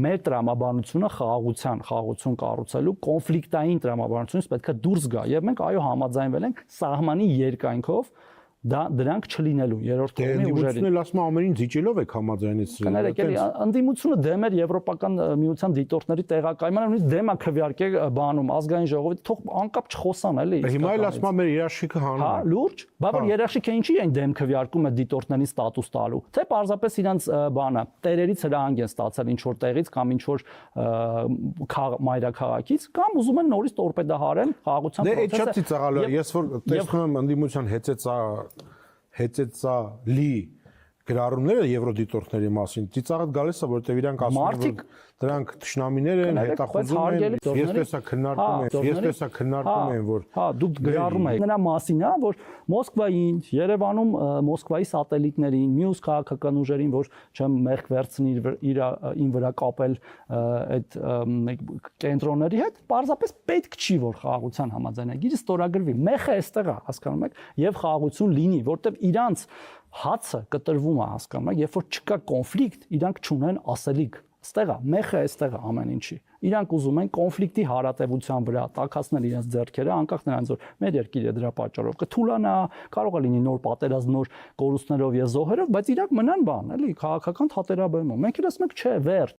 մեր տրամաբանությունը խաղաղություն կառուցելու կոնֆլիկտային տրամաբանությունից պետք է դուրս գա եւ մենք այո համաձայնվել ենք սահմանի երկայնքով դրանք չլինելու երրորդ կողմի ուժերի։ Ընդդիմությունն էլ ասում է ամենին ձիճելով եք համաձայնեցրել։ Կներեք, էլի ընդդիմությունը դեմ էր Եվրոպական միության դիտորդների տեղակայմանը, նույնիսկ դեմ է քվեարկել բանում ազգային ժողովի, թող անկապ չխոսան, էլի։ Հիմա էլ ասում է մեր երաշխիքը հանում է։ Հա, լուրջ, բա որ երաշխիքը ինչի են դեմ քվեարկում է դիտորդներին ստատուս տալու։ Թե պարզապես իրանց բանը տերերից հրահանգ են ստացել ինչ որ տեղից կամ ինչ որ մայրաքաղաքից, կամ ուզում են նորից տորպեդահարեն խաղաղության process-ը։ Դե այդ շատ ծիծաղալու է։ Ես որ տեսնում եմ ընդդիմության հեծեցալի գրառումները եվրոդիտորդների մասին, ծիծաղդ գալիս է, որովհետև իրանք ասում են, որ դրանք թշնամիներ են, հետախուզում են, ես տեսա քննարկում են, որ հա, դուք գրառում եք նրա մասին, հա, որ Մոսկվային, Երևանում Մոսկվայի սատելիտներին, մյուս քաղաքական ուժերին, որ չեմ մեղք վերցնի ին վրա կապել այդ կենտրոնների հետ, պարզապես պետք չի, որ խաղաղության համաձայնագիրը ստորագրվի։ Մեխը այստեղ է, հասկանում եք, եւ խաղաղություն լինի, որտեղ իրանց հացը կտրվում է, հասկանում եք, երբ որ չկա կոնֆլիկտ, իրանք չունեն ասելիք։ Այստեղ է, մեխը այստեղ է ամեն ինչի։ Իրանք ուզում են կոնֆլիկտի հարատևության վրա տաքացնել իրենց ձեռքերը, անկախ նրանից որ մեր երկիրը դրա պատճառով կթուլանա, կարող է լինի նոր պատերազմ, նոր կորուստներով եւ զոհերով, բայց իրանք մնան բան, էլի, քաղաքական թատերաբեմում։ Մենք էլ ասում ենք, չէ, վերջ,